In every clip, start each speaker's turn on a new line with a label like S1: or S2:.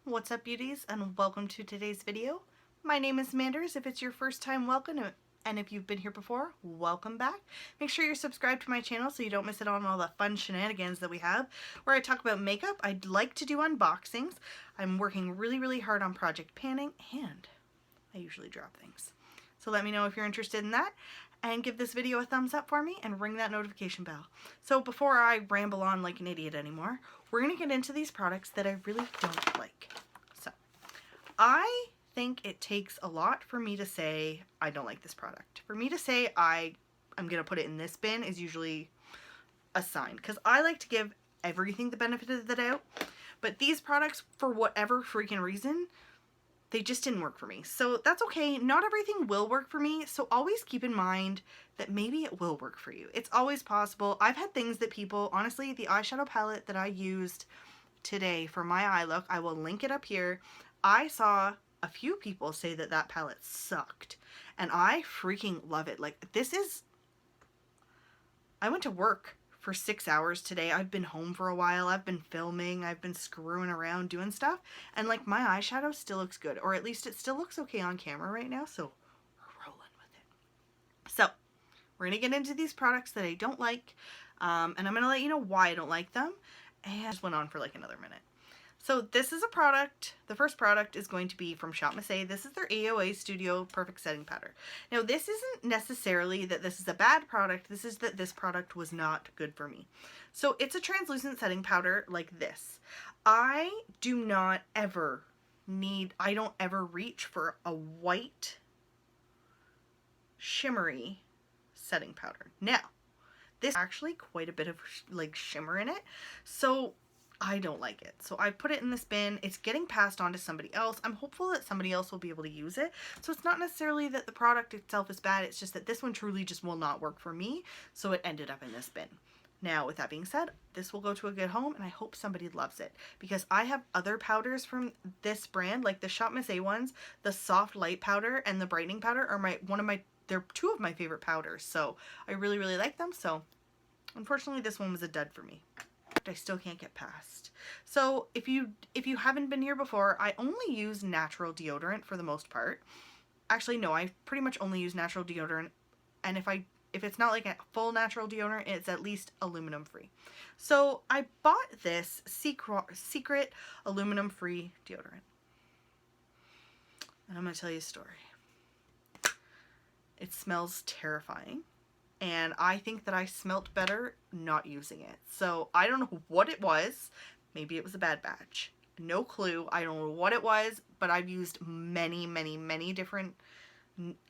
S1: What's up, beauties, and welcome to today's video. My name is Manders. If it's your first time, welcome, and if you've been here before, welcome back. Make sure you're subscribed to my channel so you don't miss out on all the fun shenanigans that we have, where I talk about makeup. I'd like to do unboxings. I'm working really hard on project panning, and I usually drop things. So let me know if you're interested in that, and give this video a thumbs up for me and ring that notification bell. So before I ramble on like an idiot anymore, we're going to get into these products that I really don't like. So I think it takes a lot for me to say I don't like this product. For me to say I'm going to put it in this bin is usually a sign, because I like to give everything the benefit of the doubt. But these products, for whatever freaking reason, they just didn't work for me. So that's okay. Not everything will work for me. So always keep in mind that maybe it will work for you. It's always possible. I've had things that people, honestly, the eyeshadow palette that I used today for my eye look, I will link it up here. I saw a few people say that that palette sucked, and I freaking love it. Like, I went to work for 6 hours today. I've been home for a while. I've been filming. I've been screwing around doing stuff. And like, my eyeshadow still looks good, or at least it still looks okay on camera right now. So we're rolling with it. So we're going to get into these products that I don't like. And I'm going to let you know why I don't like them. And I just went on for like another minute. So this is a product, the first product is going to be from Shop Miss A. This is their AOA Studio Perfect Setting Powder. Now, this isn't necessarily that this is a bad product, this is that this product was not good for me. So it's a translucent setting powder like this. I don't ever reach for a white shimmery setting powder. Now, this is actually quite a bit of like shimmer in it, so I don't like it. So I put it in this bin. It's getting passed on to somebody else. I'm hopeful that somebody else will be able to use it. So it's not necessarily that the product itself is bad. It's just that this one truly just will not work for me. So it ended up in this bin. Now, with that being said, this will go to a good home, and I hope somebody loves it, because I have other powders from this brand, like the Shop Miss A ones. The soft light powder and the brightening powder are they're two of my favorite powders. So I really like them. So unfortunately, this one was a dud for me. I still can't get past. So if you haven't been here before, I only use natural deodorant for the most part. Actually, no, I pretty much only use natural deodorant, and if it's not like a full natural deodorant, it's at least aluminum free. So I bought this secret aluminum free deodorant, and I'm gonna tell you a story. It smells terrifying. And I think that I smelt better not using it. So I don't know what it was. Maybe it was a bad batch. No clue. I don't know what it was, but I've used many different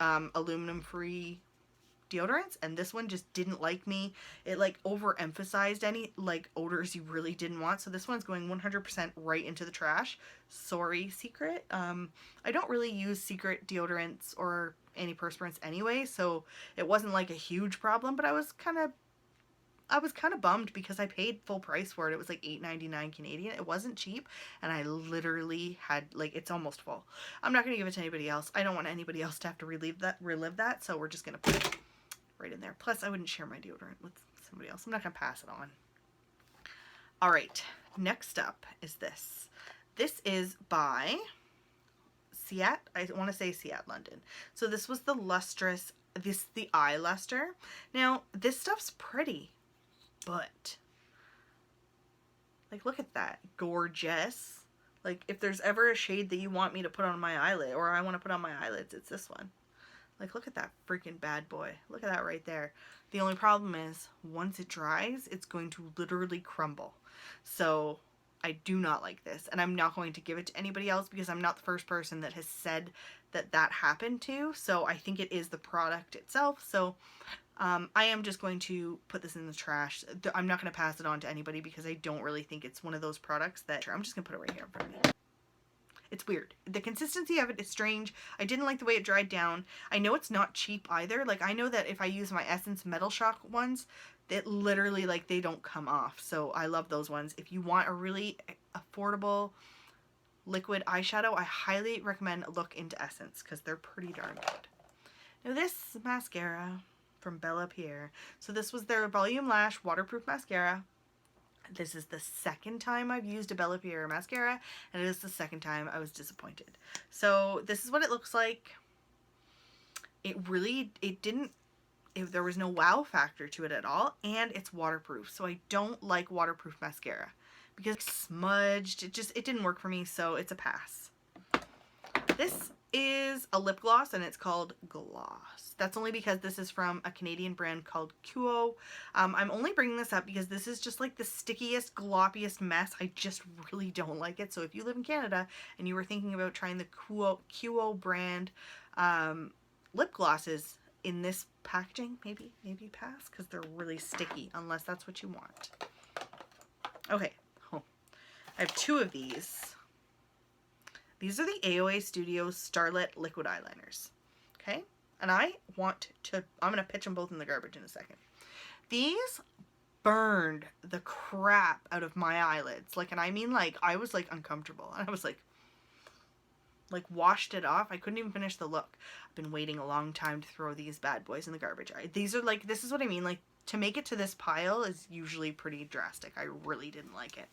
S1: aluminum-free deodorants, and this one just didn't like me. It like overemphasized any like odors you really didn't want. So this one's going 100% right into the trash. Sorry, Secret. I don't really use Secret deodorants or antiperspirants anyway, so it wasn't like a huge problem, but I was kind of bummed because I paid full price for it. It was like $8.99 Canadian. It wasn't cheap, and I literally had, like, it's almost full. I'm not gonna give it to anybody else. I don't want anybody else to have to relive that, so we're just gonna put it right in there. Plus, I wouldn't share my deodorant with somebody else. I'm not gonna pass it on. All right, next up is this. This is by I want to say Seat London. So this was the lustrous, the eye luster. Now, this stuff's pretty, but like, look at that. Gorgeous. Like, if there's ever a shade that you want me to put on my eyelid, or I want to put on my eyelids, it's this one. Like, look at that freaking bad boy. Look at that right there. The only problem is, once it dries, it's going to literally crumble. So I do not like this, and I'm not going to give it to anybody else, because I'm not the first person that has said that that happened to. So I think it is the product itself. So I am just going to put this in the trash. I'm not going to pass it on to anybody, because I don't really think it's one of those products that I'm just going to put it right here in front of me. It's weird. The consistency of it is strange. I didn't like the way it dried down. I know it's not cheap either. Like, I know that if I use my Essence Metal Shock ones, that literally, like, they don't come off. So I love those ones. If you want a really affordable liquid eyeshadow, I highly recommend a look into Essence, because they're pretty darn good. Now, this mascara from Bella Pierre. So this was their Volume Lash Waterproof Mascara. This is the second time I've used a Bella Pierre mascara, and it is the second time I was disappointed. So this is what it looks like. There was no wow factor to it at all, and it's waterproof. So I don't like waterproof mascara because it's smudged. It didn't work for me, so it's a pass. This is a lip gloss, and it's called Gloss. That's only because this is from a Canadian brand called XOXO. I'm only bringing this up because this is just like the stickiest, gloppiest mess. I just really don't like it. So if you live in Canada and you were thinking about trying the XOXO brand lip glosses in this packaging, maybe pass, because they're really sticky, unless that's what you want. Okay, I have two of these. These are the AOA Studio Starlit Liquid Eyeliners. Okay? And I'm going to pitch them both in the garbage in a second. These burned the crap out of my eyelids. Like, and I mean, like, I was, like, uncomfortable. And I was, like, washed it off. I couldn't even finish the look. I've been waiting a long time to throw these bad boys in the garbage. These are, like, this is what I mean. Like, to make it to this pile is usually pretty drastic. I really didn't like it.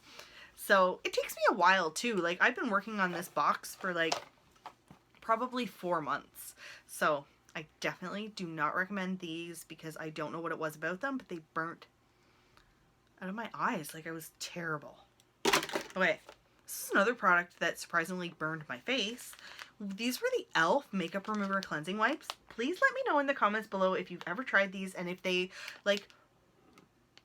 S1: So it takes me a while too. Like, I've been working on this box for like probably 4 months. So I definitely do not recommend these because I don't know what it was about them, but they burnt out of my eyes. Like, I was terrible. Okay, this is another product that surprisingly burned my face. These were the e.l.f. Makeup Remover Cleansing Wipes. Please let me know in the comments below if you've ever tried these and if they like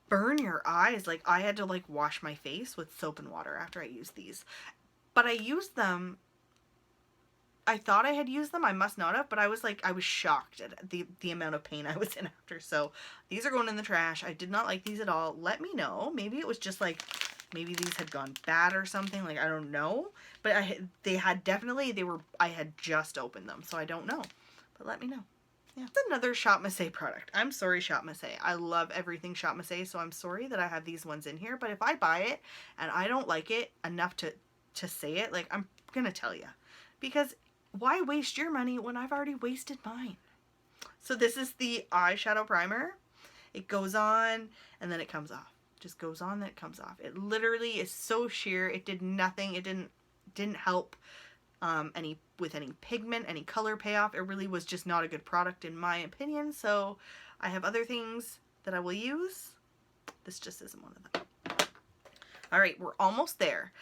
S1: burn your eyes. Like, I had to like wash my face with soap and water after I used these, but I used them. I thought I had used them. I must not have, but I was shocked at the amount of pain I was in after. So these are going in the trash. I did not like these at all. Let me know. Maybe it was just like, maybe these had gone bad or something. Like, I don't know, but I had just opened them, so I don't know, but let me know. Yeah. It's another Shop Massé product. I'm sorry, Shop Massé. I love everything Shop Massé, so I'm sorry that I have these ones in here. But if I buy it and I don't like it enough to say it, like, I'm gonna tell you. Because why waste your money when I've already wasted mine? So this is the eyeshadow primer. It goes on and then it comes off. Just goes on, then it comes off. It literally is so sheer. It did nothing. It didn't help any pigment, any color payoff. It really was just not a good product in my opinion. So I have other things that I will use. This just isn't one of them. All right, we're almost there.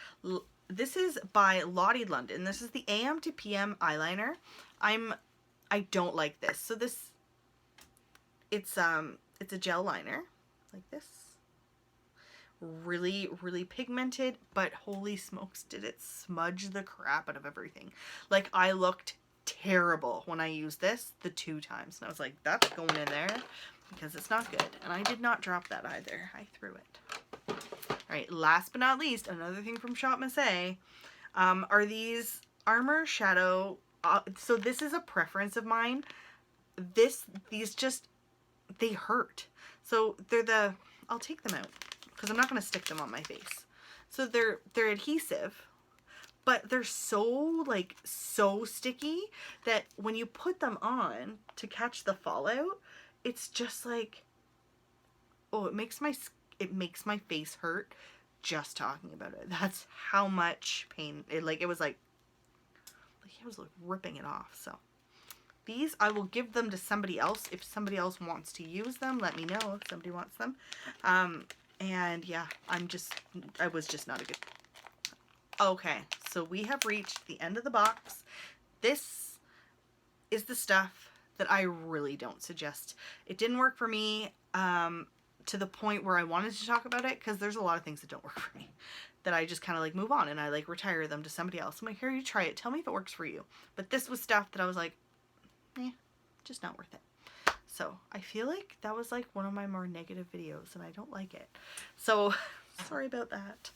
S1: This is by Lottie London. This is the AM to PM eyeliner. I don't like this. So it's a gel liner like this. Really, really pigmented, but holy smokes, did it smudge the crap out of everything. Like, I looked terrible when I used this the 2 times. And I was like, that's going in there because it's not good. And I did not drop that either. I threw it. All right, last but not least, another thing from Shop Massé are these Armor Shadow. So this is a preference of mine. These just, they hurt. So they're I'll take them out because I'm not going to stick them on my face. So they're adhesive, but they're so sticky that when you put them on to catch the fallout, it's just like, oh, it makes my face hurt just talking about it. That's how much pain it was like I was like ripping it off. So these I will give them to somebody else. If somebody else wants to use them, let me know if somebody wants them. And yeah, I was just not a good. Okay, so we have reached the end of the box. This is the stuff that I really don't suggest. It didn't work for me to the point where I wanted to talk about it, because there's a lot of things that don't work for me that I just kind of like move on and I like retire them to somebody else. I'm like, here, you try it. Tell me if it works for you. But this was stuff that I was like, just not worth it. So I feel like that was like one of my more negative videos and I don't like it. So sorry about that.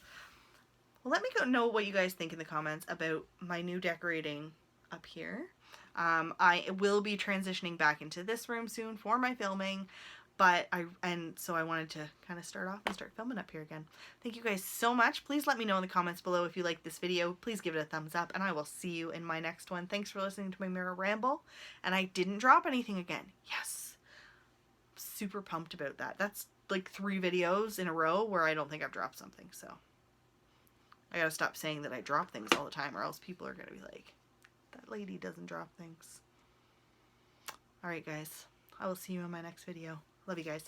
S1: Well, let me know what you guys think in the comments about my new decorating up here. I will be transitioning back into this room soon for my filming, so I wanted to kind of start off and start filming up here again. Thank you guys so much. Please let me know in the comments below if you like this video. Please give it a thumbs up, and I will see you in my next one. Thanks for listening to my mirror ramble, and I didn't drop anything again. Yes. Super pumped about that. That's like 3 videos in a row where I don't think I've dropped something, so I gotta stop saying that I drop things all the time, or else people are gonna be like, that lady doesn't drop things. Alright guys, I will see you in my next video. Love you guys.